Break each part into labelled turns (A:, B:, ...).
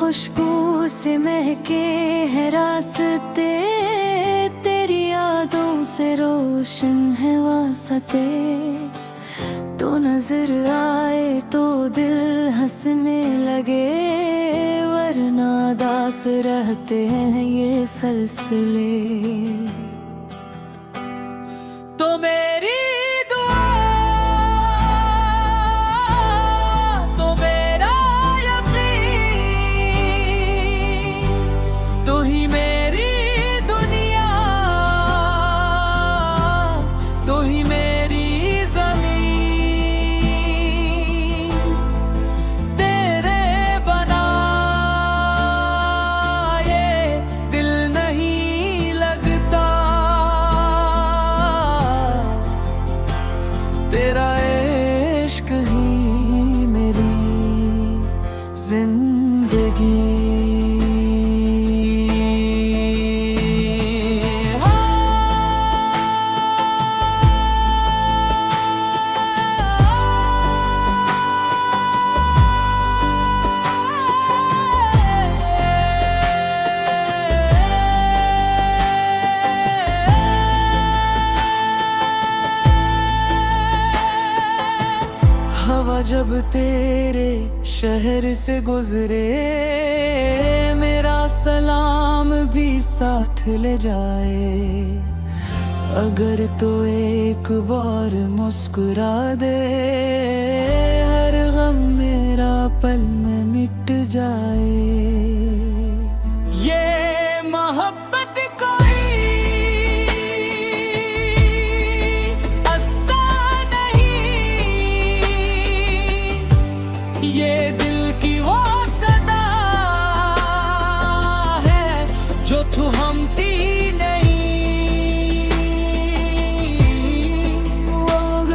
A: खुशबू से महके हैं रास्ते, तेरी यादों से रोशन है वास्ते। तो नजर आए तो दिल हंसने लगे, वरना दास रहते हैं ये सिलसिले। तो मेरी दुआ, तो मेरा यकीन, तो ही मेरी दुनिया, तो ही मेरी जमीन। तेरे बना ये दिल नहीं लगता, तेरा इश्क ही मेरी जिंदगी। हवा जब तेरे शहर से गुजरे, मेरा सलाम भी साथ ले जाए। अगर तो एक बार मुस्कुरा दे, हर गम मेरा पल में मिट जाए। ये मोहब्बत कोई आसान नहीं, ये दिल की वो सदा है जो थमती नहीं। लोग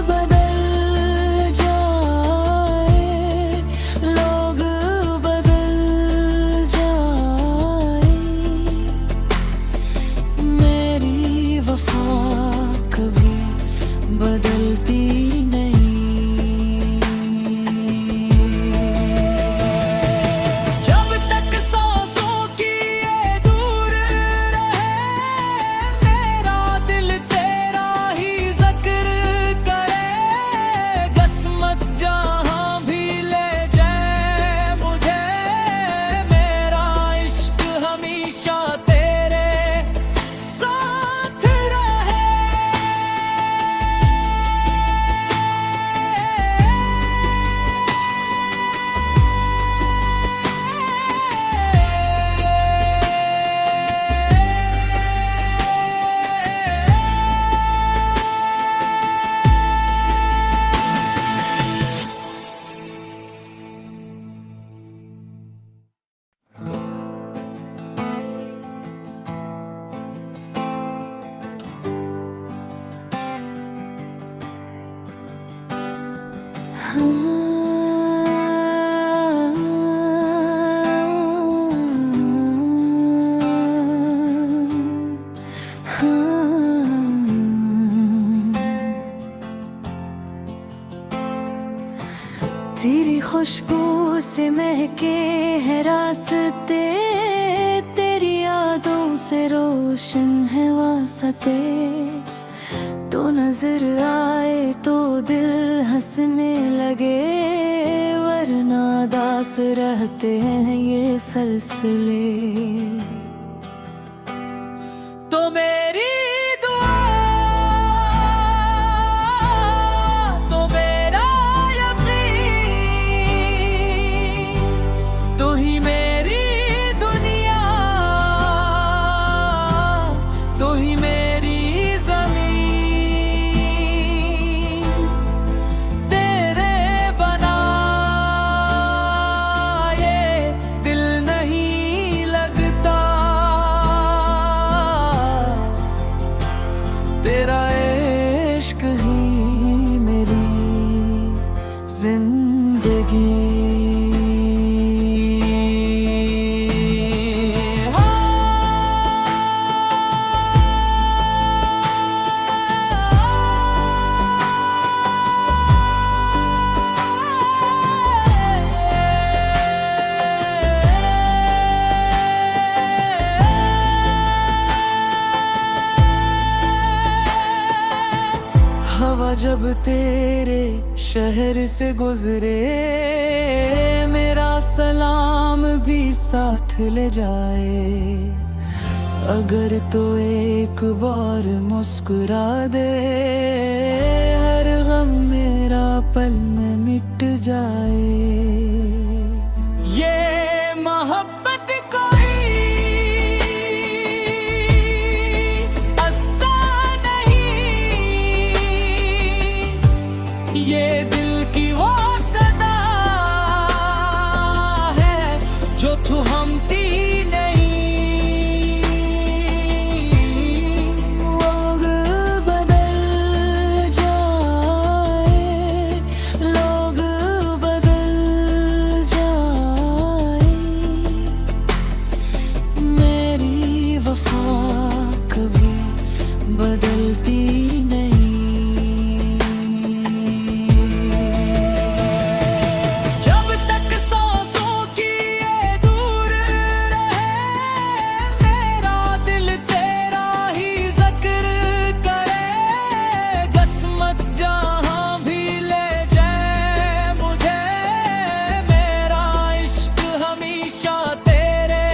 A: बदल जाए, लोग बदल जाए, मेरी वफा कभी बदलती नहीं। जब तक सांसों की ये दूर रहे, मेरा दिल तेरा ही जिक्र करे। किस्मत जहां भी ले जाए मुझे, मेरा इश्क हमेशा तेरे साथ रहे। तेरी खुशबू से महके हैं रास्ते, तेरी यादों से रोशन है वास्ते। तो नजर आए तो दिल हंसने लगे, वरना दास रहते हैं ये सिलसिले। तो मेरी दुआ, तो मेरा यकीन, तो ही मेरी दुनिया, तो ही मेरी जमीन। तेरे बना ये दिल नहीं लगता, जब तेरे शहर से गुजरे, मेरा सलाम भी साथ ले जाए। अगर तो एक बार मुस्कुरा दे, हर गम मेरा पल में मिट जाए। ये मोहब्बत कोई आसान नहीं, ये दिल की वो सदा है जो थमती बदलती नहीं। जब तक सांसों की ये दूर रहे, मेरा दिल तेरा ही जिक्र करे। किस्मत जहां भी ले जाए मुझे, मेरा इश्क हमेशा तेरे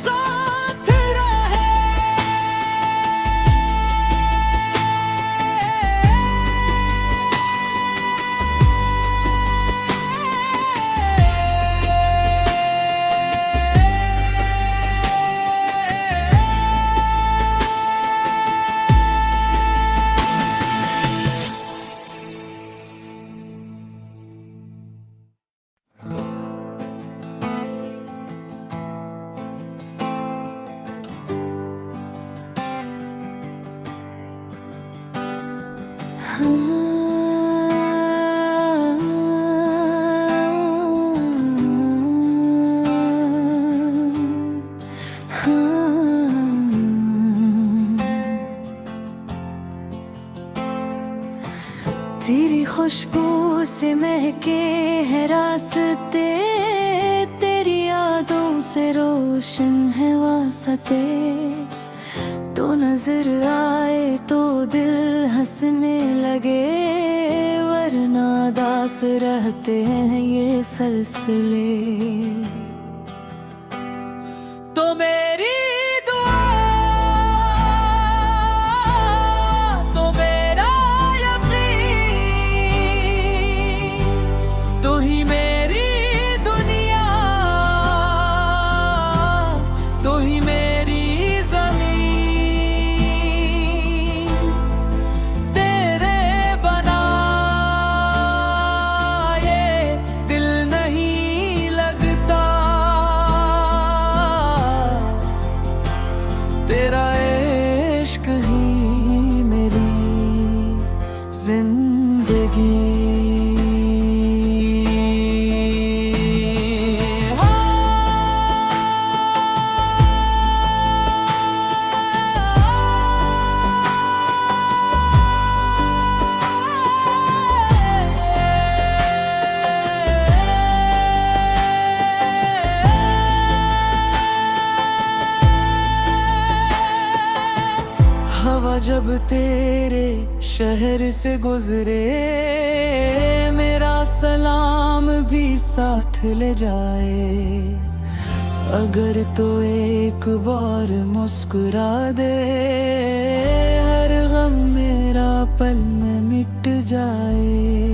A: साथ रहे। तेरी खुशबू से महके हैं रास्ते, तेरी यादों से रोशन है वास्ते। तो नजर आए तो दिल हंसने लगे, वरना दास रहते हैं ये सिलसिले। तो मेरी दुआ, तो मेरा यकीन, तू ही मेरी दुनिया, तू ही मेरी तेरा इश्क ही मेरी जिंदगी। हवा जब तेरे शहर से गुजरे, मेरा सलाम भी साथ ले जाए। अगर तो एक बार मुस्कुरा दे, हर गम मेरा पल में मिट जाए।